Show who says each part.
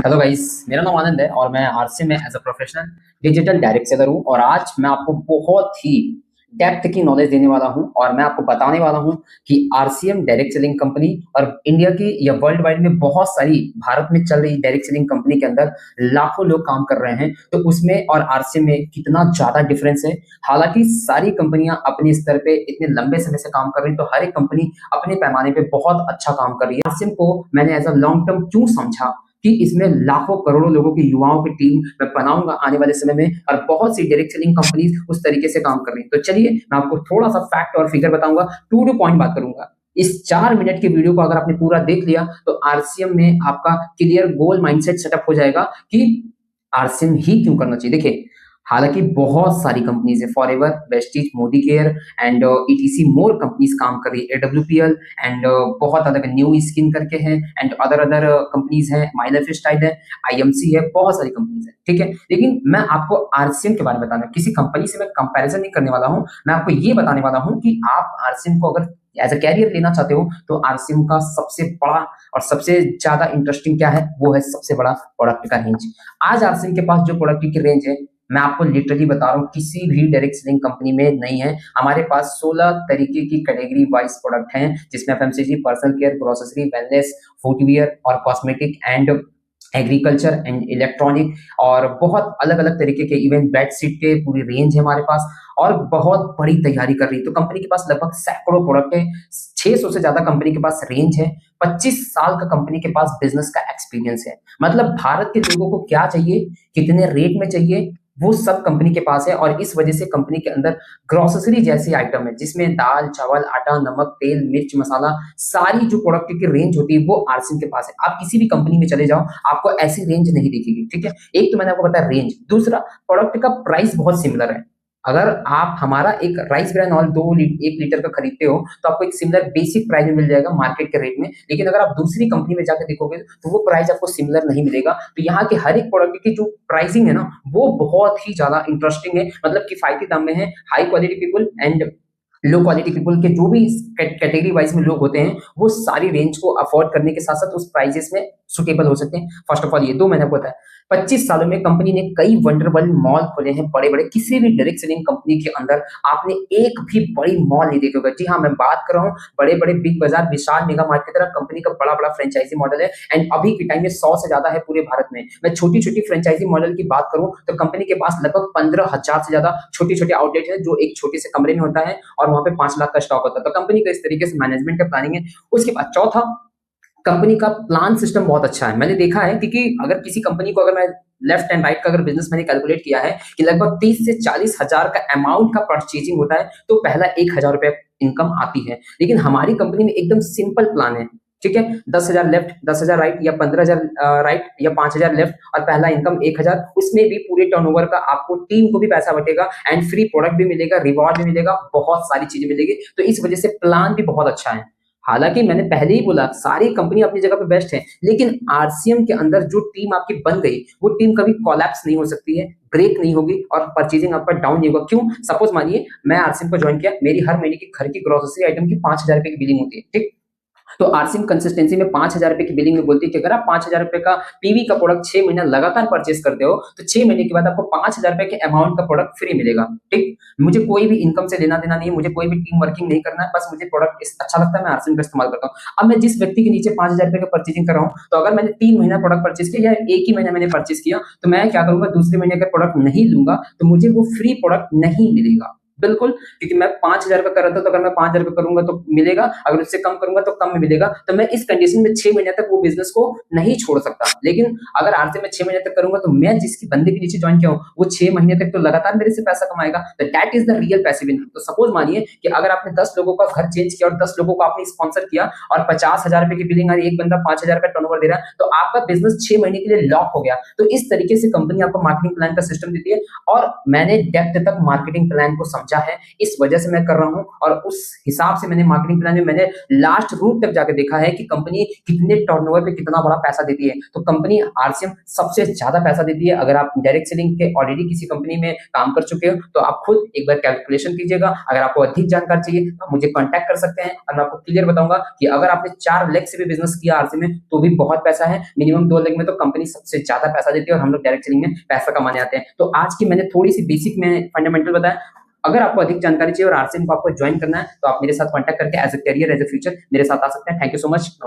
Speaker 1: Hello guys, मेरा नाम आनंद है और मैं आरसीएम में as a professional digital direct seller हूँ। और आज मैं आपको बहुत ही डेप्थ की नॉलेज देने वाला हूँ और मैं आपको बताने वाला हूँ कि आरसीएम डायरेक्ट सेलिंग कंपनी और इंडिया की या वर्ल्ड वाइड में बहुत सारी भारत में चल रही डायरेक्ट सेलिंग कंपनी के अंदर लाखों लोग काम कर रहे हैं, तो उसमें और आरसीएम में कितना ज्यादा डिफरेंस है। हालांकि सारी कंपनियां अपने स्तर पे इतने लंबे समय से काम कर रही हैं, तो हर एक कंपनी अपने पैमाने पे बहुत अच्छा काम कर रही है। आरसीएम को मैंने एज अ लॉन्ग टर्म क्यों समझा कि इसमें लाखों करोड़ों लोगों की युवाओं की टीम मैं बनाऊंगा आने वाले समय में, और बहुत सी डायरेक्ट सेलिंग कंपनीज उस तरीके से काम कर रही हैं। तो चलिए मैं आपको थोड़ा सा फैक्ट और फिगर बताऊंगा, टू टू पॉइंट बात करूंगा। इस 4 मिनट की वीडियो को अगर आपने पूरा देख लिया तो आरसीएम में आपका क्लियर गोल माइंडसेट सेटअप हो जाएगा कि आरसीएम ही क्यों करना चाहिए। देखिए, हालांकि बहुत सारी कंपनीज है, forever, Vestige, Modi care and etc more companies काम कर रही है, एडब्ल्यूपीएल एंड बहुत अलग न्यू स्किन करके हैं एंड अदर अदर कंपनीज हैं, माई लाइफ स्टाइल है, आईएमसी है, बहुत सारी कंपनीज है, ठीक है। लेकिन मैं आपको आरसीएम के बारे में बताना, किसी कंपनी से मैं कंपैरिजन नहीं करने वाला हूं। मैं आपको ये बताने वाला हूं कि आप आरसीएम को अगर एज अ कैरियर लेना चाहते हो तो आरसीएम का सबसे बड़ा और सबसे ज्यादा इंटरेस्टिंग क्या है, वो है सबसे बड़ा प्रोडक्ट का रेंज। आज आरसीएम के पास जो प्रोडक्ट की रेंज है, मैं आपको लिटरली बता रहा हूँ, किसी भी डायरेक्ट सेलिंग कंपनी में नहीं है। हमारे पास 16 तरीके की कैटेगरी वाइज प्रोडक्ट हैं, जिसमें FMCG, personal care, grocery, wellness, footwear और cosmetic and agriculture and electronic और बहुत अलग अलग तरीके के इवन बेडशीट के पूरी रेंज है हमारे पास, और बहुत बड़ी तैयारी कर रही है। तो कंपनी के पास लगभग सैकड़ों प्रोडक्ट है, 600 से ज्यादा कंपनी के पास रेंज है, 25 साल का कंपनी के पास बिजनेस का एक्सपीरियंस है। मतलब भारत के लोगों को क्या चाहिए, कितने रेट में चाहिए, वो सब कंपनी के पास है। और इस वजह से कंपनी के अंदर ग्रोसरी जैसी आइटम है, जिसमें दाल, चावल, आटा, नमक, तेल, मिर्च, मसाला, सारी जो प्रोडक्ट की रेंज होती है वो आरसीएम के पास है। आप किसी भी कंपनी में चले जाओ, आपको ऐसी रेंज नहीं दिखेगी, ठीक है। एक तो मैंने आपको बताया रेंज, दूसरा प्रोडक्ट का प्राइस बहुत सिमिलर है। अगर आप हमारा एक राइस ब्रान ऑयल 1 लीटर का खरीदते हो तो आपको एक सिमिलर बेसिक प्राइस में मिल जाएगा मार्केट के रेट में। लेकिन अगर आप दूसरी कंपनी में जाकर देखोगे तो वो प्राइस आपको सिमिलर नहीं मिलेगा। तो यहाँ के हर एक प्रोडक्ट की जो प्राइसिंग है ना, वो बहुत ही ज्यादा इंटरेस्टिंग है, मतलब किफायती दाम में है। High quality people and low quality people के जो भी कैटेगरी वाइज में लोग होते हैं, वो सारी रेंज को अफोर्ड करने के साथ साथ उस प्राइजेस में सुटेबल हो सकते हैं। फर्स्ट ऑफ ऑल ये दो मैंने आपको बताया। 25 सालों में कंपनी ने कई वंडरबल मॉल खोले हैं, बड़े बड़े। किसी भी डायरेक्ट सेलिंग कंपनी के अंदर आपने एक भी बड़ी मॉल नहीं देखी होगा। जी हाँ, मैं बात कर रहा हूँ बड़े बड़े बिग बाजार, विशाल मेगा मार्ट की तरह कंपनी का बड़ा बड़ा फ्रेंचाइजी मॉडल है। एंड अभी के टाइम में 100 से ज्यादा है पूरे भारत में। मैं छोटी छोटी फ्रेंचाइजी मॉडल की बात करूं तो कंपनी के पास लगभग 15,000 से ज्यादा छोटे छोटे आउटलेट है, जो एक छोटे से कमरे में होता है और वहां पे 5 लाख का स्टॉक होता है। तो कंपनी का इस तरीके से मैनेजमेंट का प्लानिंग है। उसके बाद चौथा, कंपनी का प्लान सिस्टम बहुत अच्छा है। मैंने देखा है क्योंकि अगर किसी कंपनी को, अगर मैं लेफ्ट एंड राइट का अगर बिजनेस मैंने कैलकुलेट किया है कि लगभग 30 से 40 हजार का अमाउंट का परचेजिंग होता है, तो पहला 1,000 रुपए इनकम आती है। लेकिन हमारी कंपनी में एकदम सिंपल प्लान है, ठीक है। 10,000 लेफ्ट, 10,000 राइट, या 15,000 राइट, या 5,000 लेफ्ट, और पहला इनकम 1,000। उसमें भी पूरे टर्नओवर का आपको टीम को भी पैसा बटेगा एंड फ्री प्रोडक्ट भी मिलेगा, रिवॉर्ड भी मिलेगा, बहुत सारी चीजें मिलेगी। तो इस वजह से प्लान भी बहुत अच्छा है। हालांकि मैंने पहले ही बोला, सारी कंपनी अपनी जगह पे बेस्ट है, लेकिन आरसीएम के अंदर जो टीम आपकी बन गई, वो टीम कभी कोलैप्स नहीं हो सकती है, ब्रेक नहीं होगी, और परचेजिंग आपका डाउन नहीं होगा। क्यों? सपोज मानिए मैं आरसीएम को ज्वाइन किया, मेरी हर महीने की घर की ग्रोसरी आइटम की 5,000 रुपए की बिलिंग होती है, ठीक। तो आरसीएम कंसिस्टेंसी में 5,000 रुपए की बिलिंग में बोलती है कि अगर आप 5,000 रुपए का पीवी का प्रोडक्ट 6 महीना लगातार परचेस करते हो, तो 6 महीने के बाद आपको 5,000 रुपए के अमाउंट का प्रोडक्ट फ्री मिलेगा, ठीक। मुझे कोई भी इनकम से लेना देना नहीं है, मुझे कोई भी टीम वर्किंग नहीं करना है, बस मुझे प्रोडक्ट अच्छा लगता है, मैं आरसीएम का इस्तेमाल करता हूँ। अब मैं जिस व्यक्ति के नीचे 5,000 रुपए का परचेजिंग कर रहा हूँ, तो अगर मैंने 3 महीना प्रोडक्ट परचेज किया या एक ही महीना मैंने परचेज किया, तो मैं क्या करूंगा, दूसरे महीने अगर प्रोडक्ट नहीं लूंगा तो मुझे वो फ्री प्रोडक्ट नहीं मिलेगा। बिल्कुल, क्योंकि मैं 5,000 का कर रहा था, तो अगर मैं 5,000 का करूंगा तो मिलेगा, अगर उससे कम करूंगा तो कम में मिलेगा। तो मैं इस कंडीशन में 6 महीने तक वो बिजनेस को नहीं छोड़ सकता। लेकिन अगर आज से मैं 6 महीने तक करूंगा, तो मैं जिसकी बंदे के नीचे ज्वाइन किया हूं, वो 6 महीने तक तो लगातार मेरे से पैसा कमाएगा। तो that is the real passive income. तो सपोज मानिए कि अगर आपने 10 लोगों का घर चेंज किया और 10 लोगों को आपने स्पॉन्सर किया और 50,000 रुपए की बिलिंग आ रही, एक बंदा 5,000 का टर्नओवर दे रहा है, तो आपका बिजनेस 6 महीने के लिए लॉक हो गया। तो इस तरीके से कंपनी आपको मार्केटिंग प्लान का सिस्टम देती है, और मैंने डेप्थ तक मार्केटिंग प्लान को समझा। समझा है, इस वजह से मैं कर रहा हूँ और उस हिसाब से मैंने मार्केटिंग प्लान में मैंने लास्ट रूट तक जाके देखा है कि कंपनी कितने टर्नओवर पे कितना बड़ा पैसा देती है। तो कंपनी आरसीएम सबसे ज्यादा पैसा देती है। अगर आप डायरेक्ट सेलिंग के ऑलरेडी किसी कंपनी में काम कर चुके हो तो आप खुद एक बार कैलकुलेशन कीजिएगा। अगर आपको अधिक जानकारी चाहिए तो आप मुझे कॉन्टैक्ट कर सकते हैं और मैं आपको क्लियर बताऊंगा कि अगर आपने 4 लाख से भी बिजनेस किया आरसी में तो भी बहुत पैसा है। मिनिमम 2 लाख में तो कंपनी सबसे ज्यादा पैसा देती है और हम लोग डायरेक्ट सेलिंग में पैसा कमाने आते हैं। तो आज की मैंने थोड़ी सी बेसिक में फंडामेंटल बताया। अगर आपको अधिक जानकारी चाहिए और आरसीएम को आपको ज्वाइन करना है तो आप मेरे साथ कॉन्टैक्ट करके as a career as a future मेरे साथ आ सकते हैं। Thank you so much.